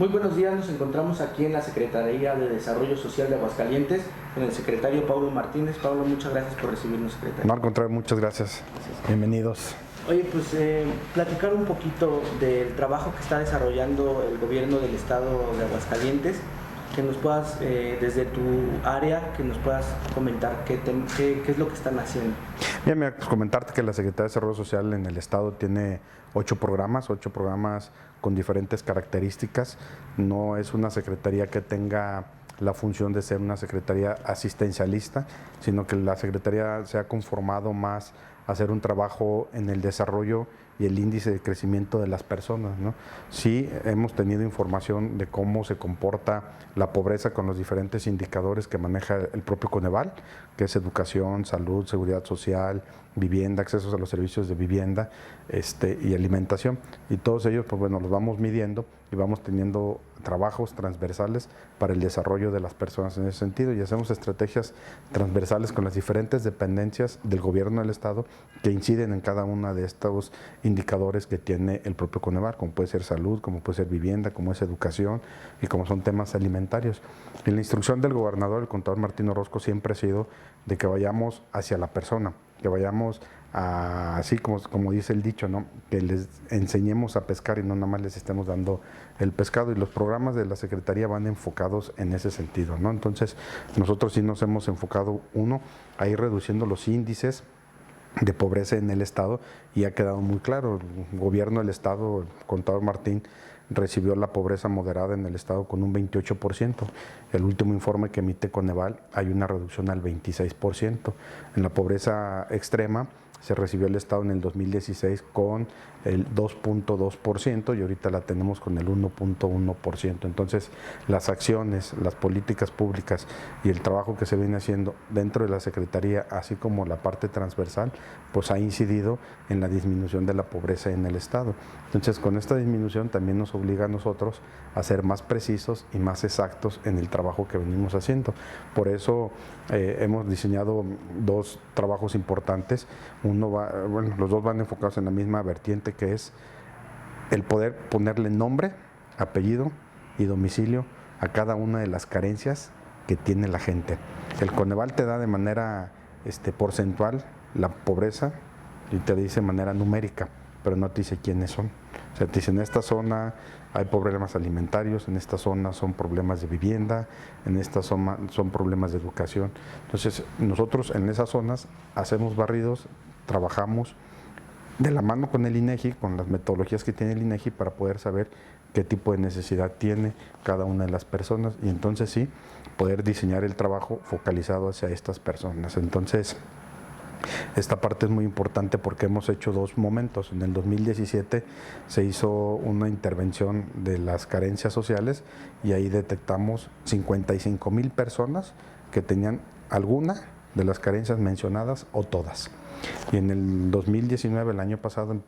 Muy buenos días, nos encontramos aquí en la Secretaría de Desarrollo Social de Aguascalientes con el secretario Paulo Martínez. Paulo, muchas gracias por recibirnos, secretario. No, al contrario, muchas gracias. Bienvenidos. Oye, pues platicar un poquito del trabajo que está desarrollando el gobierno del estado de Aguascalientes, que nos puedas, desde tu área, que nos puedas comentar qué es lo que están haciendo. Bien, mira, pues comentarte que la Secretaría de Desarrollo Social en el estado tiene 8 programas con diferentes características. No es una secretaría que tenga la función de ser una secretaría asistencialista, sino que la secretaría se ha conformado más a hacer un trabajo en el desarrollo y el índice de crecimiento de las personas, ¿no? Sí, hemos tenido información de cómo se comporta la pobreza con los diferentes indicadores que maneja el propio Coneval, que es educación, salud, seguridad social, vivienda, accesos a los servicios de vivienda y alimentación. Y todos ellos, pues bueno, los vamos midiendo y vamos teniendo trabajos transversales para el desarrollo de las personas en ese sentido, y hacemos estrategias transversales con las diferentes dependencias del gobierno del estado que inciden en cada una de estos indicadores que tiene el propio Coneval, como puede ser salud, como puede ser vivienda, como es educación y como son temas alimentarios. Y la instrucción del gobernador, el contador Martín Orozco, siempre ha sido de que vayamos hacia la persona, que vayamos así como dice el dicho, ¿no? Que les enseñemos a pescar y no nada más les estemos dando el pescado, y los programas de la Secretaría van enfocados en ese sentido, ¿no? Entonces nosotros sí nos hemos enfocado, a ir reduciendo los índices de pobreza en el estado, y ha quedado muy claro. El gobierno del estado, el contador Martín, recibió la pobreza moderada en el estado con un 28%. El último informe que emite Coneval hay una reducción al 26%. En la pobreza extrema se recibió el estado en el 2016 con el 2.2% y ahorita la tenemos con el 1.1%. Entonces, las acciones, las políticas públicas y el trabajo que se viene haciendo dentro de la Secretaría, así como la parte transversal, pues ha incidido en la disminución de la pobreza en el estado. Entonces, con esta disminución también nos obliga a nosotros a ser más precisos y más exactos en el trabajo que venimos haciendo. Por eso hemos diseñado 2 trabajos importantes. Los 2 van enfocados en la misma vertiente, que es el poder ponerle nombre, apellido y domicilio a cada una de las carencias que tiene la gente. El Coneval te da de manera porcentual la pobreza y te dice de manera numérica, pero no te dice quiénes son. O sea, te dice: en esta zona hay problemas alimentarios, en esta zona son problemas de vivienda, en esta zona son problemas de educación. Entonces, nosotros en esas zonas hacemos barridos, trabajamos de la mano con el INEGI, con las metodologías que tiene el INEGI, para poder saber qué tipo de necesidad tiene cada una de las personas, y entonces sí, poder diseñar el trabajo focalizado hacia estas personas. Entonces, esta parte es muy importante porque hemos hecho 2 momentos. En el 2017 se hizo una intervención de las carencias sociales y ahí detectamos 55,000 personas que tenían alguna de las carencias mencionadas o todas. Y en el 2019, el año pasado, en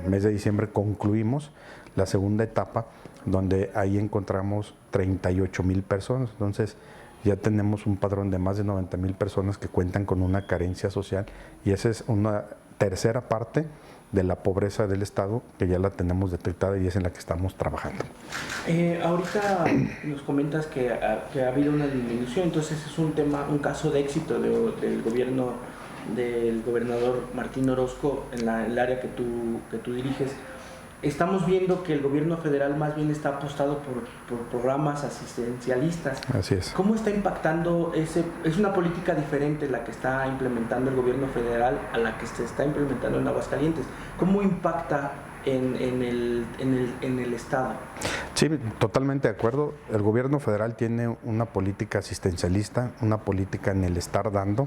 el mes de diciembre, concluimos la segunda etapa, donde ahí encontramos 38,000 personas. Entonces, ya tenemos un padrón de más de 90,000 personas que cuentan con una carencia social, y esa es una tercera parte de la pobreza del estado que ya la tenemos detectada y es en la que estamos trabajando. Ahorita nos comentas que ha habido una disminución, entonces es un caso de éxito del gobierno del gobernador Martín Orozco en el área que tú diriges. Estamos viendo que el gobierno federal más bien está apostado por programas asistencialistas. Así es. ¿Cómo está impactando es una política diferente la que está implementando el gobierno federal a la que se está implementando en Aguascalientes? ¿Cómo impacta en el estado? Sí, totalmente de acuerdo. El gobierno federal tiene una política asistencialista, una política en el estar dando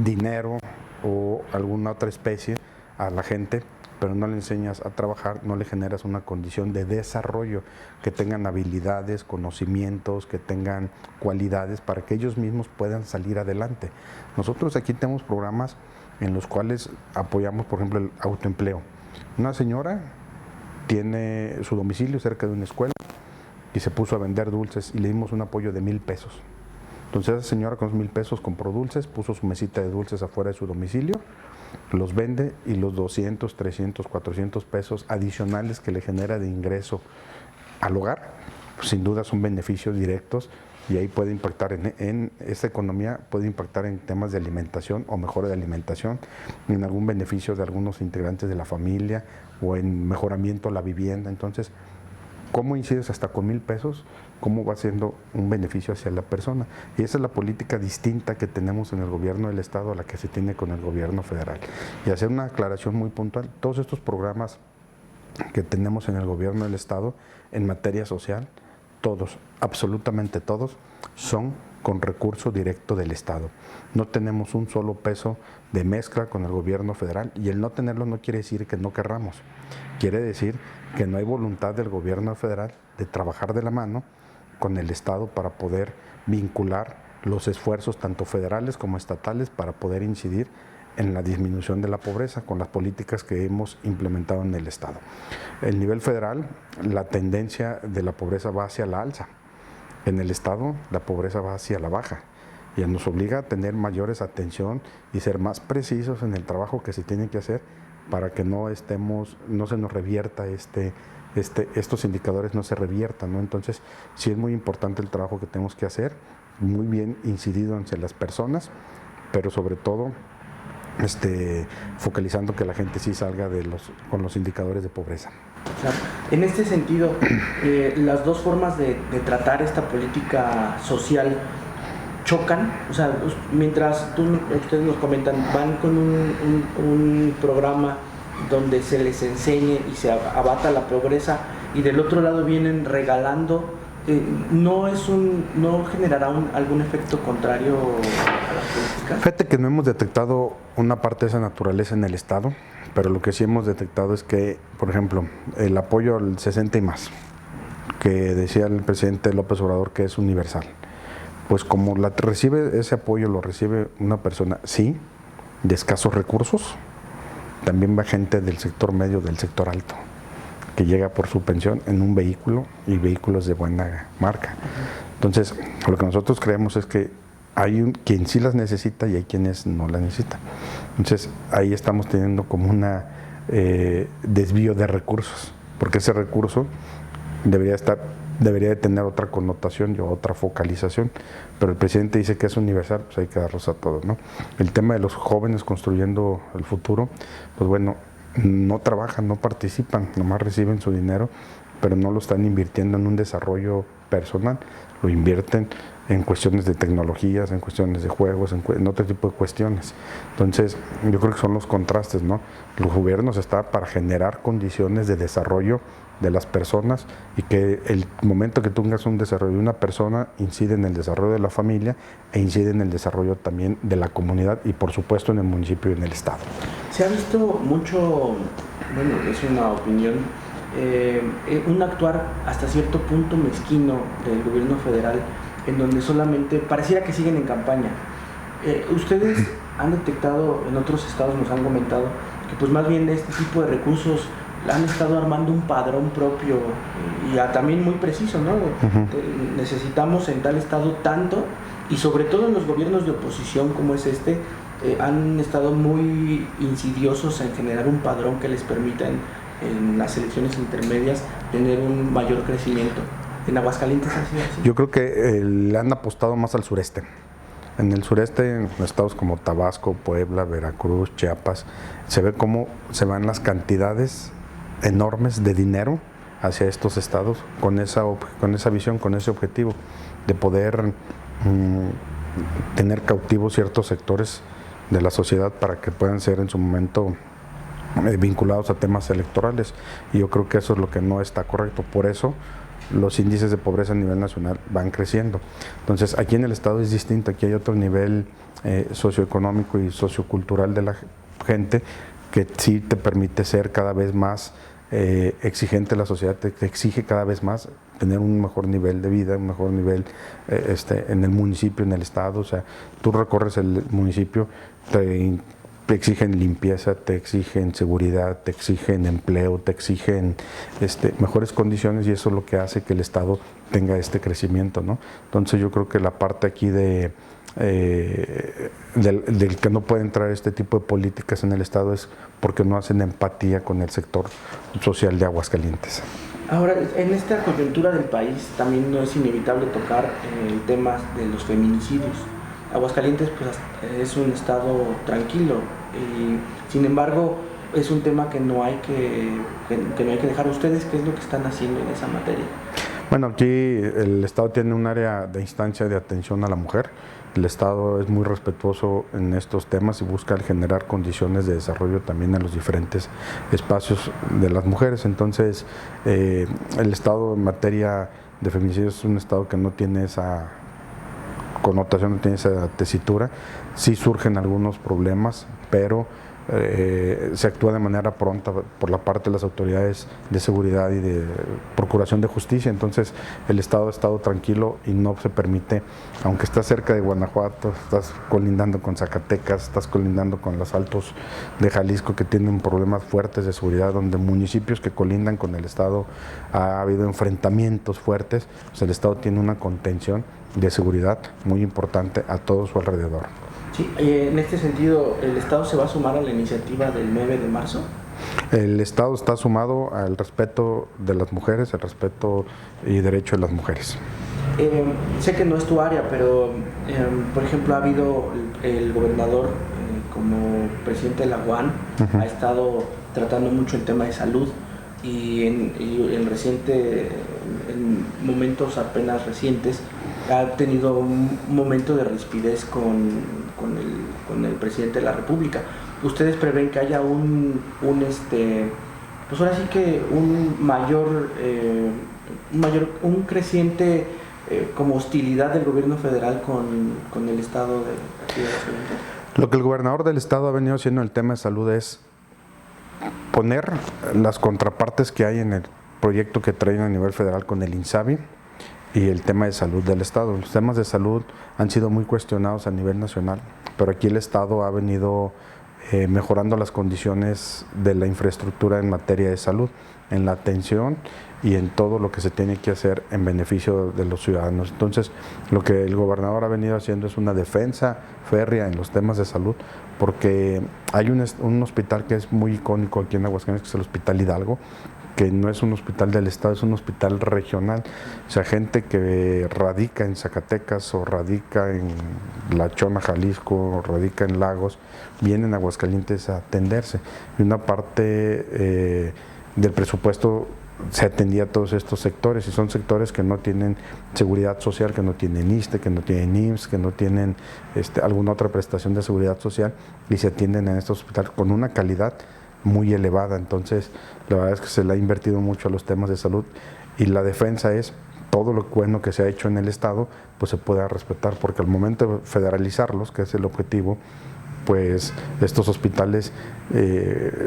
dinero o alguna otra especie a la gente, pero no le enseñas a trabajar, no le generas una condición de desarrollo, que tengan habilidades, conocimientos, que tengan cualidades para que ellos mismos puedan salir adelante. Nosotros aquí tenemos programas en los cuales apoyamos, por ejemplo, el autoempleo. Una señora tiene su domicilio cerca de una escuela y se puso a vender dulces y le dimos un apoyo de 1,000 pesos. Entonces esa señora con los 1,000 pesos compró dulces, puso su mesita de dulces afuera de su domicilio, los vende, y los 200, 300, 400 pesos adicionales que le genera de ingreso al hogar, pues, sin duda son beneficios directos y ahí puede impactar en esta economía, puede impactar en temas de alimentación o mejora de alimentación, en algún beneficio de algunos integrantes de la familia o en mejoramiento de la vivienda. Entonces, ¿cómo incides hasta con 1,000 pesos? ¿Cómo va siendo un beneficio hacia la persona? Y esa es la política distinta que tenemos en el gobierno del Estado a la que se tiene con el gobierno federal. Y hacer una aclaración muy puntual, todos estos programas que tenemos en el gobierno del Estado en materia social, todos, absolutamente todos, son con recurso directo del Estado. No tenemos un solo peso de mezcla con el gobierno federal, y el no tenerlo no quiere decir que no querramos, quiere decir que no hay voluntad del gobierno federal de trabajar de la mano con el Estado para poder vincular los esfuerzos tanto federales como estatales para poder incidir en la disminución de la pobreza con las políticas que hemos implementado en el Estado. El nivel federal, la tendencia de la pobreza va hacia la alza. En el Estado, la pobreza va hacia la baja. Y nos obliga a tener mayores atención y ser más precisos en el trabajo que se tiene que hacer para que no se nos revierta estos indicadores no se reviertan, ¿no? Entonces, sí es muy importante el trabajo que tenemos que hacer, muy bien incidido entre las personas, pero sobre todo focalizando que la gente sí salga con los indicadores de pobreza. Claro. En este sentido, las dos formas de tratar esta política social chocan, o sea, mientras ustedes nos comentan, van con un programa donde se les enseñe y se abata la pobreza, y del otro lado vienen regalando, ¿no generará algún efecto contrario a las políticas? Fíjate que no hemos detectado una parte de esa naturaleza en el Estado, pero lo que sí hemos detectado es que, por ejemplo, el apoyo al 60 y más, que decía el presidente López Obrador que es universal, pues como recibe ese apoyo, lo recibe una persona, sí, de escasos recursos, también va gente del sector medio, del sector alto, que llega por su pensión en un vehículo y vehículos de buena marca. Entonces, lo que nosotros creemos es que hay quien sí las necesita y hay quienes no las necesitan. Entonces, ahí estamos teniendo como una desvío de recursos, porque ese recurso debería de tener otra connotación y otra focalización, pero el presidente dice que es universal, pues hay que darlos a todos, ¿no? El tema de los jóvenes construyendo el futuro, pues bueno, no trabajan, no participan, nomás reciben su dinero, pero no lo están invirtiendo en un desarrollo personal, lo invierten en cuestiones de tecnologías, en cuestiones de juegos, en otro tipo de cuestiones. Entonces, yo creo que son los contrastes, ¿no? Los gobiernos están para generar condiciones de desarrollo de las personas, y que el momento que tengas un desarrollo de una persona incide en el desarrollo de la familia e incide en el desarrollo también de la comunidad y por supuesto en el municipio y en el Estado. Se ha visto mucho, bueno, es una opinión, un actuar hasta cierto punto mezquino del gobierno federal, en donde solamente pareciera que siguen en campaña. Ustedes han detectado, en otros estados nos han comentado, que pues más bien de este tipo de recursos han estado armando un padrón propio y también muy preciso, ¿no? Necesitamos en tal estado tanto, y sobre todo en los gobiernos de oposición como es han estado muy insidiosos en generar un padrón que les permita en las elecciones intermedias tener un mayor crecimiento. ¿En Aguascalientes ha sido así? Yo creo que le han apostado más al sureste. En el sureste, en estados como Tabasco, Puebla, Veracruz, Chiapas, se ve cómo se van las cantidades enormes de dinero hacia estos estados con esa visión, con ese objetivo de poder tener cautivos ciertos sectores de la sociedad para que puedan ser en su momento vinculados a temas electorales, y yo creo que eso es lo que no está correcto. Por eso los índices de pobreza a nivel nacional van creciendo. Entonces, aquí en el estado es distinto, aquí hay otro nivel socioeconómico y sociocultural de la gente que sí te permite ser cada vez más exigente. La sociedad te exige cada vez más tener un mejor nivel de vida, un mejor nivel en el municipio, en el estado. O sea, tú recorres el municipio, te exigen limpieza, te exigen seguridad, te exigen empleo, te exigen mejores condiciones, y eso es lo que hace que el estado tenga este crecimiento, ¿no? Entonces yo creo que la parte aquí del que no puede entrar este tipo de políticas en el estado es porque no hacen empatía con el sector social de Aguascalientes. Ahora, en esta coyuntura del país también no es inevitable tocar el tema de los feminicidios. Aguascalientes pues, es un estado tranquilo y sin embargo es un tema que no hay que no hay que dejar. ¿Ustedes qué es lo que están haciendo en esa materia? Bueno, aquí el Estado tiene un área de instancia de atención a la mujer. El Estado es muy respetuoso en estos temas y busca generar condiciones de desarrollo también en los diferentes espacios de las mujeres. Entonces, el Estado en materia de feminicidios es un Estado que no tiene esa connotación, no tiene esa tesitura. Sí surgen algunos problemas, pero se actúa de manera pronta por la parte de las autoridades de seguridad y de procuración de justicia. Entonces el Estado ha estado tranquilo y no se permite, aunque estás cerca de Guanajuato, estás colindando con Zacatecas, estás colindando con los altos de Jalisco que tienen problemas fuertes de seguridad, donde municipios que colindan con el Estado ha habido enfrentamientos fuertes, pues el Estado tiene una contención de seguridad muy importante a todo su alrededor. Sí, en este sentido, ¿el Estado se va a sumar a la iniciativa del 9 de marzo? El Estado está sumado al respeto de las mujeres, el respeto y derecho de las mujeres. Sé que no es tu área, pero por ejemplo ha habido el gobernador como presidente de la UAN, ha estado tratando mucho el tema de salud y en momentos apenas recientes ha tenido un momento de rispidez con el presidente de la República. ¿Ustedes prevén que haya pues ahora sí que un creciente como hostilidad del gobierno federal con el estado de aquí de Aguascalientes? Lo que el gobernador del estado ha venido haciendo en el tema de salud es poner las contrapartes que hay en el proyecto que traen a nivel federal con el INSABI y el tema de salud del estado. Los temas de salud han sido muy cuestionados a nivel nacional, pero aquí el estado ha venido mejorando las condiciones de la infraestructura en materia de salud, en la atención y en todo lo que se tiene que hacer en beneficio de los ciudadanos. Entonces, lo que el gobernador ha venido haciendo es una defensa férrea en los temas de salud, porque hay un hospital que es muy icónico aquí en Aguascalientes, que es el Hospital Hidalgo, que no es un hospital del estado, es un hospital regional. O sea, gente que radica en Zacatecas o radica en La Chona, Jalisco, o radica en Lagos, vienen a Aguascalientes a atenderse. Y una parte del presupuesto se atendía a todos estos sectores, y son sectores que no tienen seguridad social, que no tienen ISSSTE, que no tienen IMSS, que no tienen alguna otra prestación de seguridad social, y se atienden en estos hospitales con una calidad muy elevada. Entonces, la verdad es que se le ha invertido mucho a los temas de salud, y la defensa es todo lo bueno que se ha hecho en el estado, pues se pueda respetar, porque al momento de federalizarlos, que es el objetivo, pues estos hospitales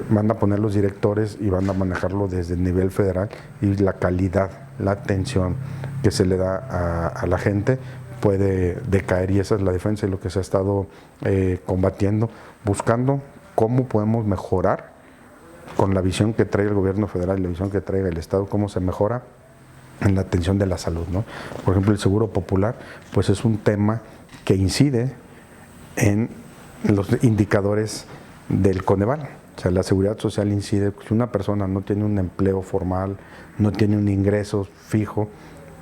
van a poner los directores y van a manejarlo desde el nivel federal, y la calidad, la atención que se le da a la gente puede decaer, y esa es la defensa y lo que se ha estado combatiendo, buscando cómo podemos mejorar con la visión que trae el gobierno federal y la visión que trae el estado, cómo se mejora en la atención de la salud, ¿no? Por ejemplo, el seguro popular, pues es un tema que incide en los indicadores del Coneval. O sea, la seguridad social incide. Si una persona no tiene un empleo formal, no tiene un ingreso fijo,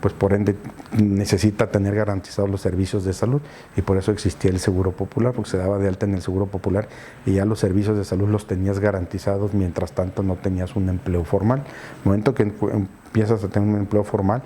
pues por ende necesita tener garantizados los servicios de salud, y por eso existía el seguro popular, porque se daba de alta en el seguro popular y ya los servicios de salud los tenías garantizados, mientras tanto no tenías un empleo formal. El momento que empiezas a tener un empleo formal,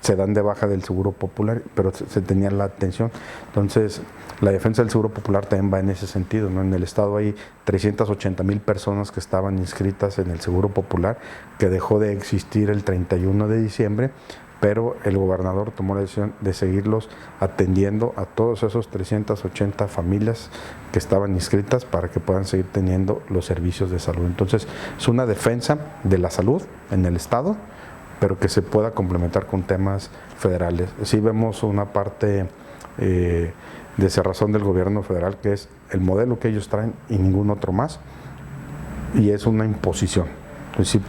se dan de baja del seguro popular, pero se tenía la atención. Entonces, la defensa del seguro popular también va en ese sentido, ¿no? En el estado hay 380,000 personas que estaban inscritas en el seguro popular, que dejó de existir el 31 de diciembre, pero el gobernador tomó la decisión de seguirlos atendiendo a todos esos 380 familias que estaban inscritas, para que puedan seguir teniendo los servicios de salud. Entonces, es una defensa de la salud en el estado, pero que se pueda complementar con temas federales. Sí vemos una parte de cerrazón del gobierno federal, que es el modelo que ellos traen y ningún otro más, y es una imposición. Entonces,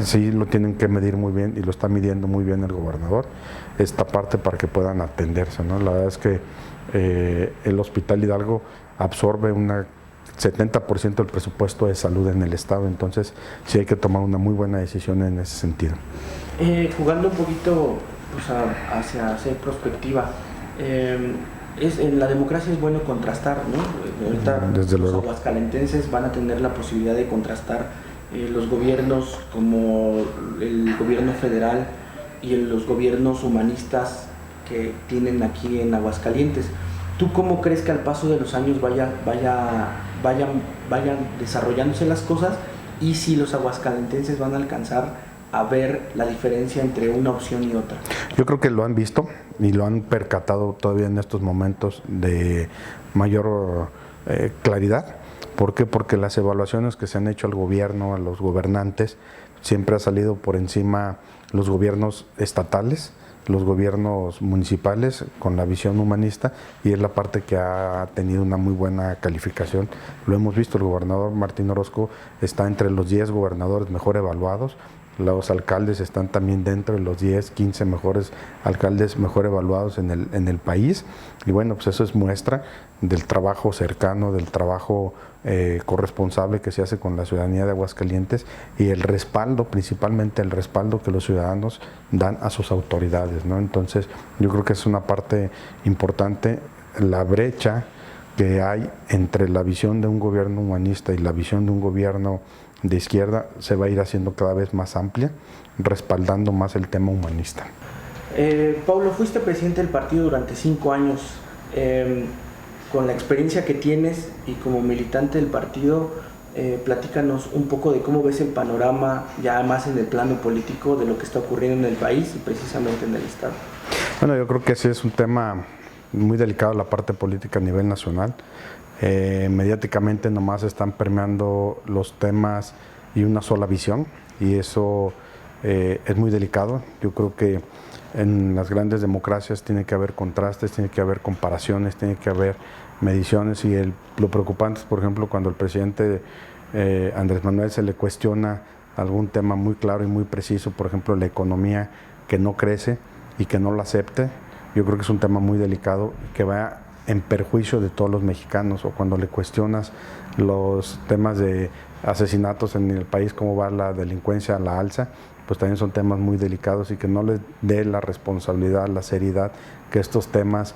sí lo tienen que medir muy bien, y lo está midiendo muy bien el gobernador, esta parte, para que puedan atenderse, ¿no? La verdad es que el Hospital Hidalgo absorbe una 70% del presupuesto de salud en el Estado, entonces sí hay que tomar una muy buena decisión en ese sentido. Jugando un poquito pues, hacia hacer prospectiva, en la democracia es bueno contrastar, ¿no? Ahorita Desde los luego. aguascalentenses van a tener la posibilidad de contrastar los gobiernos como el gobierno federal y los gobiernos humanistas que tienen aquí en Aguascalientes. ¿Tú cómo crees que al paso de los años vayan desarrollándose las cosas y si los aguascalentenses van a alcanzar a ver la diferencia entre una opción y otra? Yo creo que lo han visto y lo han percatado todavía en estos momentos de mayor claridad. ¿Por qué? Porque las evaluaciones que se han hecho al gobierno, a los gobernantes, siempre ha salido por encima los gobiernos estatales, los gobiernos municipales con la visión humanista, y es la parte que ha tenido una muy buena calificación. Lo hemos visto, el gobernador Martín Orozco está entre los 10 gobernadores mejor evaluados. Los alcaldes están también dentro de los 10, 15 mejores alcaldes mejor evaluados en el país. Y bueno, pues eso es muestra del trabajo cercano, del trabajo corresponsable que se hace con la ciudadanía de Aguascalientes y el respaldo, principalmente el respaldo que los ciudadanos dan a sus autoridades, ¿no? Entonces, yo creo que es una parte importante, la brecha que hay entre la visión de un gobierno humanista y la visión de un gobierno de izquierda se va a ir haciendo cada vez más amplia, respaldando más el tema humanista. Paulo, fuiste presidente del partido durante 5 años. Con la experiencia que tienes y como militante del partido, platícanos un poco de cómo ves el panorama ya más en el plano político de lo que está ocurriendo en el país y precisamente en el Estado. Bueno, yo creo que ese es un tema muy delicado, la parte política a nivel nacional. Mediáticamente nomás están permeando los temas y una sola visión, y eso es muy delicado. Yo creo que en las grandes democracias tiene que haber contrastes, tiene que haber comparaciones, tiene que haber mediciones, y lo preocupante es, por ejemplo, cuando el presidente Andrés Manuel se le cuestiona algún tema muy claro y muy preciso, por ejemplo la economía, que no crece y que no lo acepte. Yo creo que es un tema muy delicado que va en perjuicio de todos los mexicanos, o cuando le cuestionas los temas de asesinatos en el país, cómo va la delincuencia a la alza, pues también son temas muy delicados, y que no le dé la responsabilidad, la seriedad que estos temas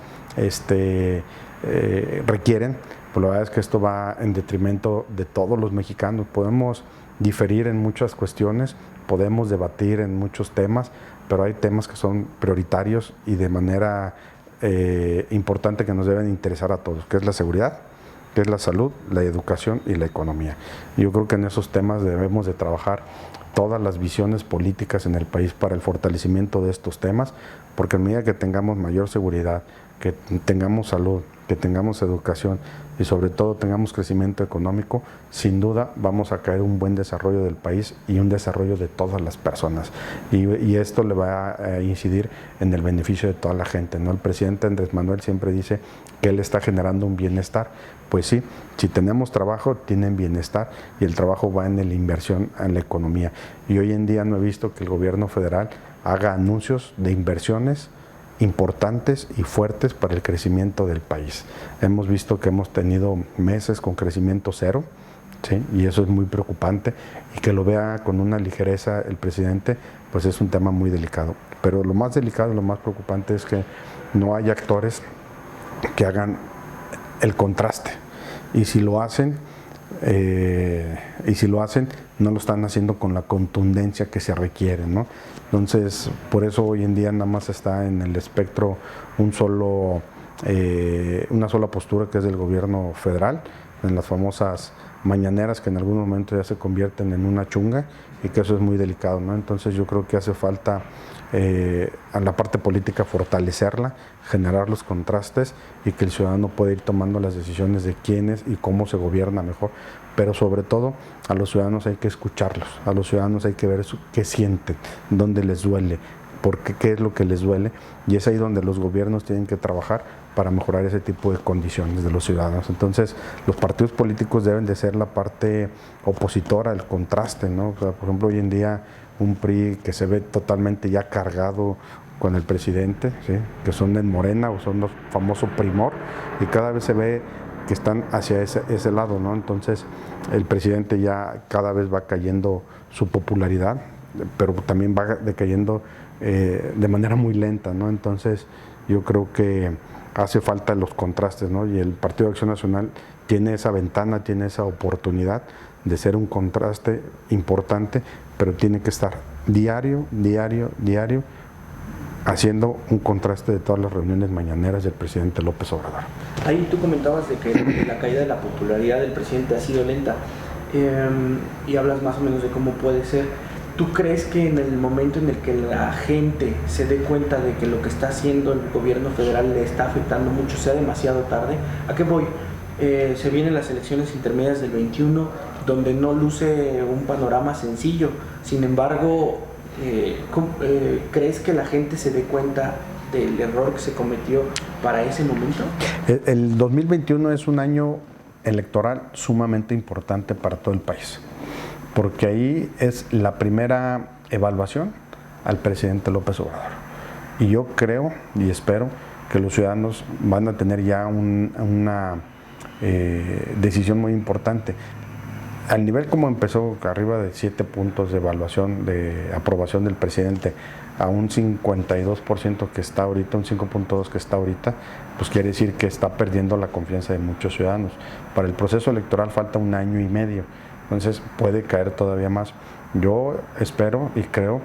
requieren. Pues la verdad es que esto va en detrimento de todos los mexicanos. Podemos diferir en muchas cuestiones, podemos debatir en muchos temas, pero hay temas que son prioritarios y de manera importante que nos deben interesar a todos, que es la seguridad, que es la salud, la educación y la economía. Yo creo que en esos temas debemos de trabajar todas las visiones políticas en el país para el fortalecimiento de estos temas, porque a medida que tengamos mayor seguridad, que tengamos salud, que tengamos educación y sobre todo tengamos crecimiento económico, sin duda vamos a caer un buen desarrollo del país y un desarrollo de todas las personas. Y esto le va a incidir en el beneficio de toda la gente, ¿no? El presidente Andrés Manuel siempre dice que él está generando un bienestar. Pues sí, si tenemos trabajo, tienen bienestar, y el trabajo va en la inversión en la economía. Y hoy en día no he visto que el gobierno federal haga anuncios de inversiones importantes y fuertes para el crecimiento del país. Hemos visto que hemos tenido meses con crecimiento cero, ¿sí? Y eso es muy preocupante, y que lo vea con una ligereza el presidente, pues es un tema muy delicado. Pero lo más delicado y lo más preocupante es que no hay actores que hagan el contraste, y si lo hacen, no lo están haciendo con la contundencia que se requiere, ¿no? Entonces, por eso hoy en día nada más está en el espectro una sola postura, que es del gobierno federal, en las famosas mañaneras que en algún momento ya se convierten en una chunga, y que eso es muy delicado, ¿no? Entonces yo creo que hace falta a la parte política fortalecerla, generar los contrastes, y que el ciudadano pueda ir tomando las decisiones de quiénes y cómo se gobierna mejor. Pero sobre todo a los ciudadanos hay que escucharlos, a los ciudadanos hay que ver qué sienten, dónde les duele, qué es lo que les duele, y es ahí donde los gobiernos tienen que trabajar para mejorar ese tipo de condiciones de los ciudadanos. Entonces, los partidos políticos deben de ser la parte opositora, el contraste, ¿no? O sea, por ejemplo, hoy en día un PRI que se ve totalmente ya cargado con el presidente, ¿sí? Que son de Morena, o son los famosos Primor, y cada vez se ve que están hacia ese lado, ¿no? Entonces el presidente ya cada vez va cayendo su popularidad, pero también va decayendo de manera muy lenta, ¿no? Entonces yo creo que hace falta los contrastes, ¿no? Y el Partido de Acción Nacional tiene esa ventana, tiene esa oportunidad de ser un contraste importante, pero tiene que estar diario, haciendo un contraste de todas las reuniones mañaneras del presidente López Obrador. Ahí tú comentabas de que la caída de la popularidad del presidente ha sido lenta, y hablas más o menos de cómo puede ser. ¿Tú crees que en el momento en el que la gente se dé cuenta de que lo que está haciendo el gobierno federal le está afectando mucho, sea demasiado tarde? ¿A qué voy? Se vienen las elecciones intermedias del 21, donde no luce un panorama sencillo. Sin embargo, ¿crees que la gente se dé cuenta del error que se cometió para ese momento? El 2021 es un año electoral sumamente importante para todo el país, porque ahí es la primera evaluación al presidente López Obrador. Y yo creo y espero que los ciudadanos van a tener ya una decisión muy importante. Al nivel como empezó, arriba de 7 puntos de evaluación, de aprobación del presidente, a un 52% que está ahorita, un 5.2% que está ahorita, pues quiere decir que está perdiendo la confianza de muchos ciudadanos. Para el proceso electoral falta 1 año y medio, entonces puede caer todavía más. Yo espero y creo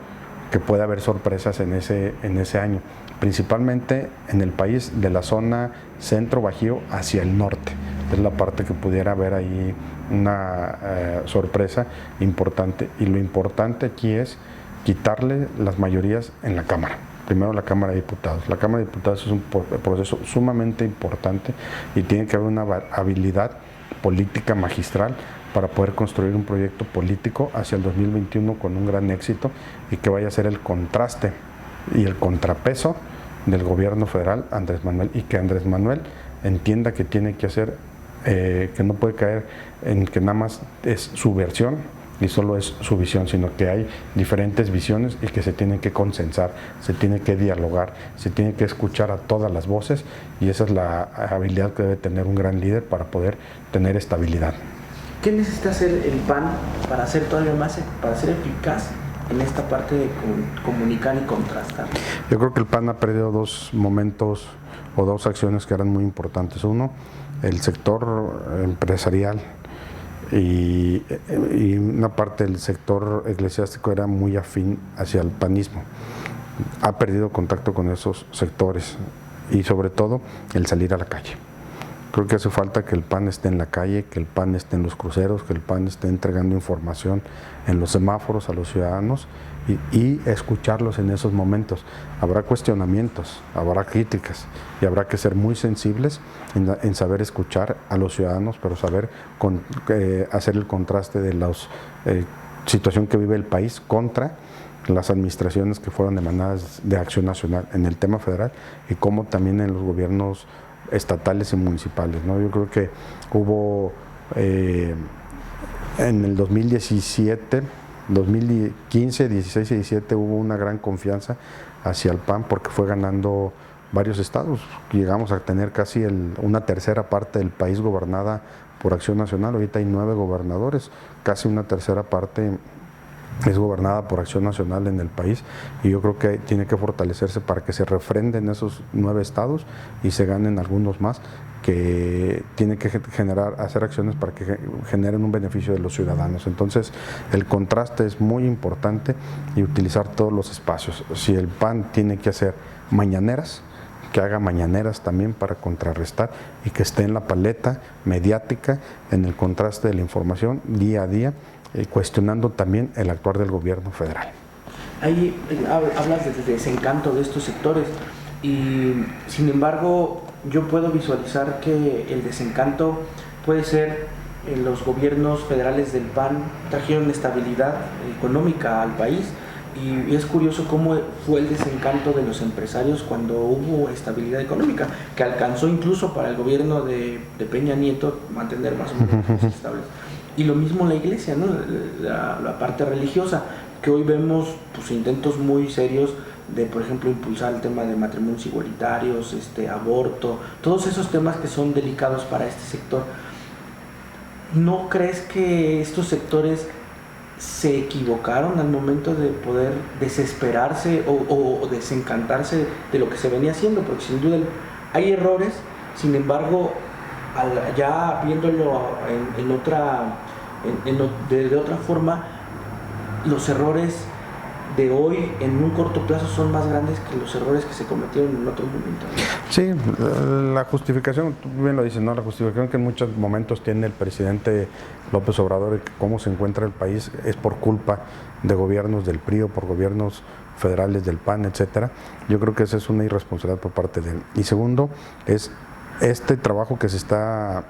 que puede haber sorpresas en ese año, principalmente en el país de la zona centro-bajío hacia el norte. Es la parte que pudiera haber ahí una sorpresa importante, y lo importante aquí es quitarle las mayorías en la Cámara. Primero la Cámara de Diputados. La Cámara de Diputados es un proceso sumamente importante y tiene que haber una habilidad política magistral para poder construir un proyecto político hacia el 2021 con un gran éxito, y que vaya a ser el contraste y el contrapeso del gobierno federal, Andrés Manuel, y que Andrés Manuel entienda que tiene que hacer, que no puede caer en que nada más es su versión y solo es su visión, sino que hay diferentes visiones y que se tienen que consensar, se tiene que dialogar, se tiene que escuchar a todas las voces, y esa es la habilidad que debe tener un gran líder para poder tener estabilidad. ¿Qué necesita hacer el PAN para ser todavía más, para ser eficaz en esta parte de comunicar y contrastar? Yo creo que el PAN ha perdido 2 momentos o 2 acciones que eran muy importantes. Uno, el sector empresarial y una parte del sector eclesiástico era muy afín hacia el panismo. Ha perdido contacto con esos sectores, y sobre todo el salir a la calle. Creo que hace falta que el PAN esté en la calle, que el PAN esté en los cruceros, que el PAN esté entregando información en los semáforos a los ciudadanos y escucharlos en esos momentos. Habrá cuestionamientos, habrá críticas, y habrá que ser muy sensibles en saber escuchar a los ciudadanos, pero saber hacer el contraste de la situación que vive el país contra las administraciones que fueron emanadas de Acción Nacional en el tema federal, y como también en los gobiernos estatales y municipales, ¿no? Yo creo que hubo en el 2017, 2015, 16 y 17 hubo una gran confianza hacia el PAN, porque fue ganando varios estados. Llegamos a tener casi una tercera parte del país gobernada por Acción Nacional. Ahorita hay 9 gobernadores, casi una tercera parte es gobernada por Acción Nacional en el país, y yo creo que tiene que fortalecerse para que se refrenden esos 9 estados y se ganen algunos más, que tiene que hacer acciones para que generen un beneficio de los ciudadanos. Entonces el contraste es muy importante, y utilizar todos los espacios. Si el PAN tiene que hacer mañaneras, que haga mañaneras también para contrarrestar, y que esté en la paleta mediática, en el contraste de la información día a día, cuestionando también el actuar del gobierno federal. Ahí hablas del desencanto de estos sectores, y sin embargo yo puedo visualizar que el desencanto puede ser en los gobiernos federales del PAN trajeron estabilidad económica al país, y es curioso cómo fue el desencanto de los empresarios cuando hubo estabilidad económica, que alcanzó incluso para el gobierno de Peña Nieto mantener más o menos estables. Y lo mismo la iglesia, ¿no? La parte religiosa, que hoy vemos pues intentos muy serios por ejemplo, impulsar el tema de matrimonios igualitarios, aborto, todos esos temas que son delicados para este sector. ¿No crees que estos sectores se equivocaron al momento de poder desesperarse o desencantarse de lo que se venía haciendo? Porque sin duda hay errores, sin embargo, ya viéndolo de otra forma, los errores de hoy en un corto plazo son más grandes que los errores que se cometieron en otro momento. Sí, la justificación, tú bien lo dices, ¿no? La justificación que en muchos momentos tiene el presidente López Obrador de cómo se encuentra el país es por culpa de gobiernos del PRI o por gobiernos federales del PAN, etcétera. Yo creo que esa es una irresponsabilidad por parte de él. Y segundo, es este trabajo que se está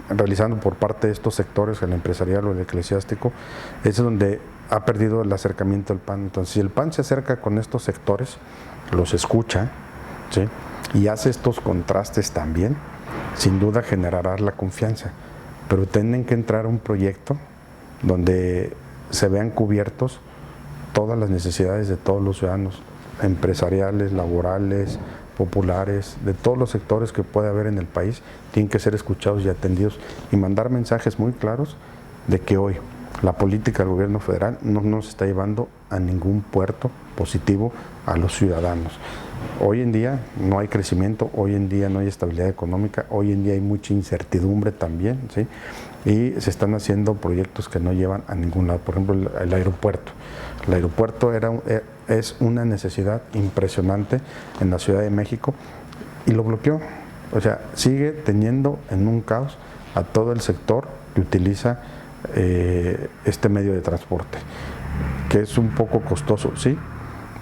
realizando por parte de estos sectores, el empresarial o el eclesiástico, es donde ha perdido el acercamiento al PAN. Entonces, si el PAN se acerca con estos sectores, los escucha, ¿sí?, y hace estos contrastes también, sin duda generará la confianza. Pero tienen que entrar a un proyecto donde se vean cubiertos todas las necesidades de todos los ciudadanos, empresariales, laborales, populares, de todos los sectores que puede haber en el país, tienen que ser escuchados y atendidos y mandar mensajes muy claros de que hoy la política del gobierno federal no nos está llevando a ningún puerto positivo a los ciudadanos. Hoy en día no hay crecimiento, hoy en día no hay estabilidad económica, hoy en día hay mucha incertidumbre también, ¿sí?, y se están haciendo proyectos que no llevan a ningún lado. Por ejemplo, el aeropuerto. El aeropuerto es una necesidad impresionante en la Ciudad de México y lo bloqueó. O sea, sigue teniendo en un caos a todo el sector que utiliza este medio de transporte, que es un poco costoso, sí,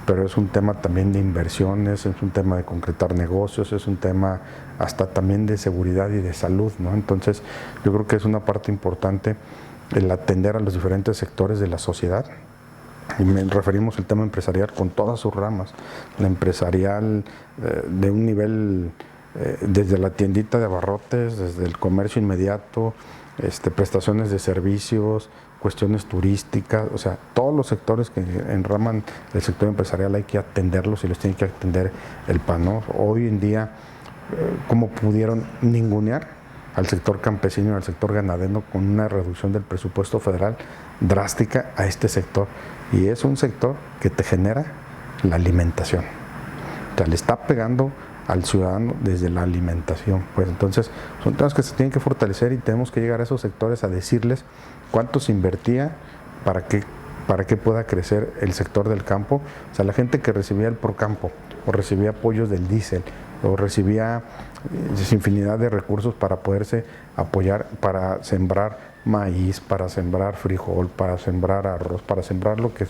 pero es un tema también de inversiones, es un tema de concretar negocios, es un tema hasta también de seguridad y de salud, ¿no? Entonces, yo creo que es una parte importante el atender a los diferentes sectores de la sociedad. Y me referimos al tema empresarial con todas sus ramas, la empresarial de un nivel, desde la tiendita de abarrotes, desde el comercio inmediato, prestaciones de servicios, cuestiones turísticas, o sea, todos los sectores que enraman el sector empresarial hay que atenderlos y los tiene que atender el PAN, ¿no? Hoy en día, ¿cómo pudieron ningunear al sector campesino y al sector ganadero con una reducción del presupuesto federal drástica a este sector? Y es un sector que te genera la alimentación, o sea, le está pegando al ciudadano desde la alimentación. Pues entonces son temas que se tienen que fortalecer y tenemos que llegar a esos sectores a decirles cuánto se invertía para que pueda crecer el sector del campo. O sea, la gente que recibía el Procampo o recibía apoyos del diésel o recibía infinidad de recursos para poderse apoyar, para sembrar maíz, para sembrar frijol, para sembrar arroz, para sembrar lo que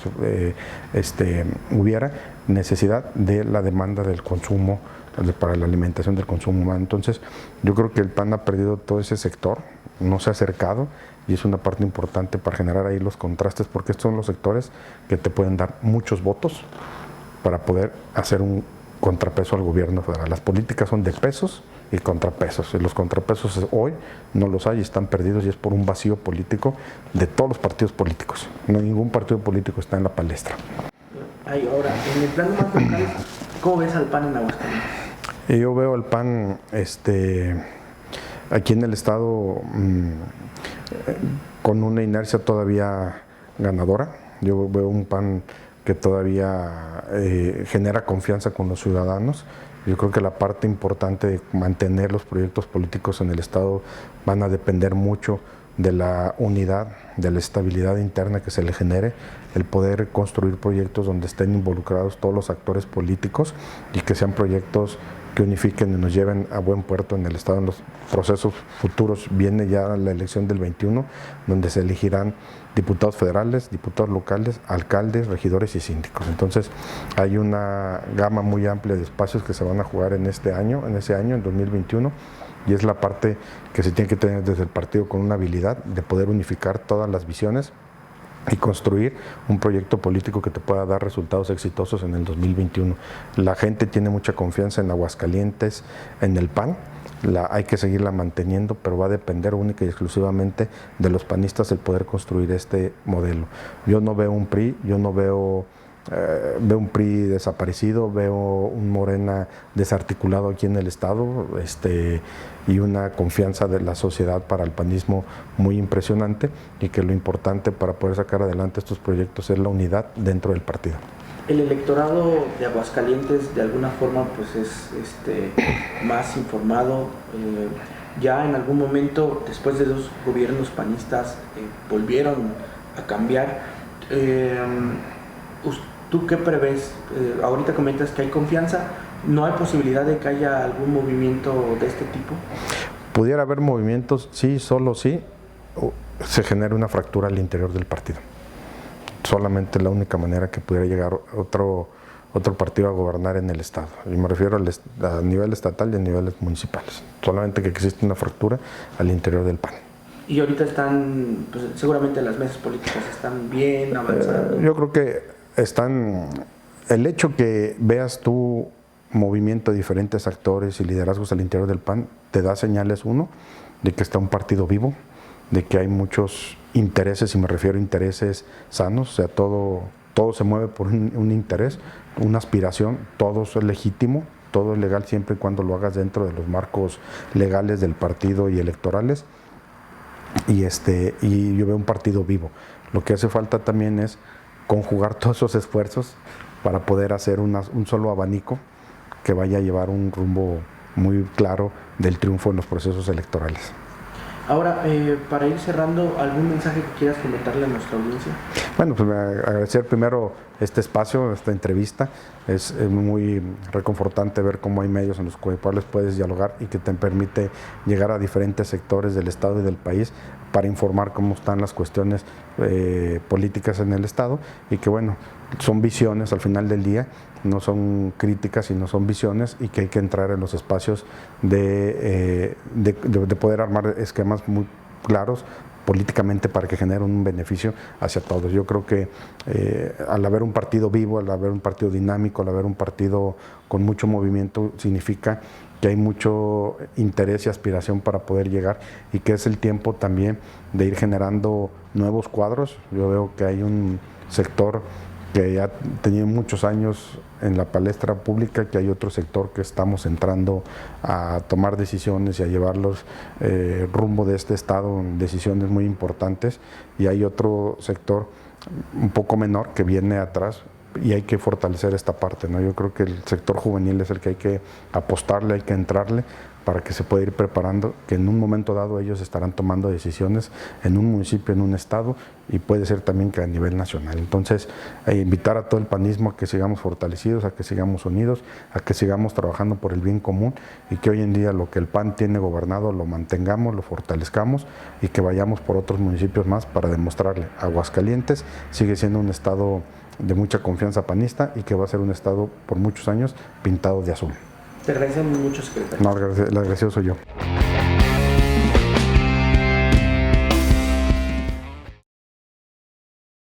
hubiera necesidad de la demanda del consumo, para la alimentación del consumo humano. Entonces, yo creo que el PAN ha perdido todo ese sector, no se ha acercado y es una parte importante para generar ahí los contrastes, porque estos son los sectores que te pueden dar muchos votos para poder hacer un contrapeso al gobierno federal. Las políticas son de pesos y contrapesos, y los contrapesos hoy no los hay, están perdidos y es por un vacío político de todos los partidos políticos. No, ningún partido político está en la palestra. Ahora, en el plano más local, ¿cómo ves al PAN en Aguascalientes? Yo veo al PAN aquí en el estado con una inercia todavía ganadora. Yo veo un PAN que todavía genera confianza con los ciudadanos. Yo creo que la parte importante de mantener los proyectos políticos en el estado van a depender mucho de la unidad, de la estabilidad interna que se le genere, el poder construir proyectos donde estén involucrados todos los actores políticos y que sean proyectos que unifiquen y nos lleven a buen puerto en el estado. En los procesos futuros viene ya la elección del 21, donde se elegirán diputados federales, diputados locales, alcaldes, regidores y síndicos. Entonces hay una gama muy amplia de espacios que se van a jugar en ese año, en 2021, y es la parte que se tiene que tener desde el partido con una habilidad de poder unificar todas las visiones y construir un proyecto político que te pueda dar resultados exitosos en el 2021. La gente tiene mucha confianza en Aguascalientes, en el PAN, hay que seguirla manteniendo, pero va a depender única y exclusivamente de los panistas el poder construir este modelo. Yo no veo un PRI, yo no veo veo un PRI desaparecido, veo un Morena desarticulado aquí en el Estado, y una confianza de la sociedad para el panismo muy impresionante, y que lo importante para poder sacar adelante estos proyectos es la unidad dentro del partido. El electorado de Aguascalientes de alguna forma pues es más informado. Ya en algún momento, después de 2 gobiernos panistas, volvieron a cambiar. ¿Tú qué prevés? Ahorita comentas que hay confianza. ¿No hay posibilidad de que haya algún movimiento de este tipo? Pudiera haber movimientos, sí, solo sí, se genera una fractura al interior del partido. Solamente la única manera que pudiera llegar otro partido a gobernar en el Estado. Y me refiero a nivel estatal y a niveles municipales. Solamente que existe una fractura al interior del PAN. Y ahorita están, pues, seguramente las mesas políticas están bien avanzando. Yo creo que el hecho que veas tú movimiento de diferentes actores y liderazgos al interior del PAN, te da señales, uno, de que está un partido vivo, de que hay muchos intereses, y me refiero a intereses sanos, o sea, todo se mueve por un interés, una aspiración, todo es legítimo, todo es legal siempre y cuando lo hagas dentro de los marcos legales del partido y electorales, y yo veo un partido vivo. Lo que hace falta también es conjugar todos esos esfuerzos para poder hacer un solo abanico que vaya a llevar un rumbo muy claro del triunfo en los procesos electorales. Ahora, para ir cerrando, ¿algún mensaje que quieras comentarle a nuestra audiencia? Bueno, pues agradecer primero este espacio, esta entrevista. Es muy reconfortante ver cómo hay medios en los cuales puedes dialogar y que te permite llegar a diferentes sectores del Estado y del país para informar cómo están las cuestiones políticas en el Estado, y que bueno, son visiones al final del día, no son críticas, sino son visiones, y que hay que entrar en los espacios de poder armar esquemas muy claros políticamente para que genere un beneficio hacia todos. Yo creo que al haber un partido vivo, al haber un partido dinámico, al haber un partido con mucho movimiento, significa que hay mucho interés y aspiración para poder llegar, y que es el tiempo también de ir generando nuevos cuadros. Yo veo que hay un sector que ya ha tenido muchos años en la palestra pública, que hay otro sector que estamos entrando a tomar decisiones y a llevarlos rumbo de este Estado en decisiones muy importantes, y hay otro sector un poco menor que viene atrás, y hay que fortalecer esta parte, ¿no? Yo creo que el sector juvenil es el que hay que apostarle, hay que entrarle para que se pueda ir preparando, que en un momento dado ellos estarán tomando decisiones en un municipio, en un estado, y puede ser también que a nivel nacional. Entonces, invitar a todo el panismo a que sigamos fortalecidos, a que sigamos unidos, a que sigamos trabajando por el bien común, y que hoy en día lo que el PAN tiene gobernado lo mantengamos, lo fortalezcamos, y que vayamos por otros municipios más para demostrarle a Aguascalientes sigue siendo un estado de mucha confianza panista, y que va a ser un estado por muchos años pintado de azul. Te agradecemos mucho, secretario. No, el agradecido soy yo.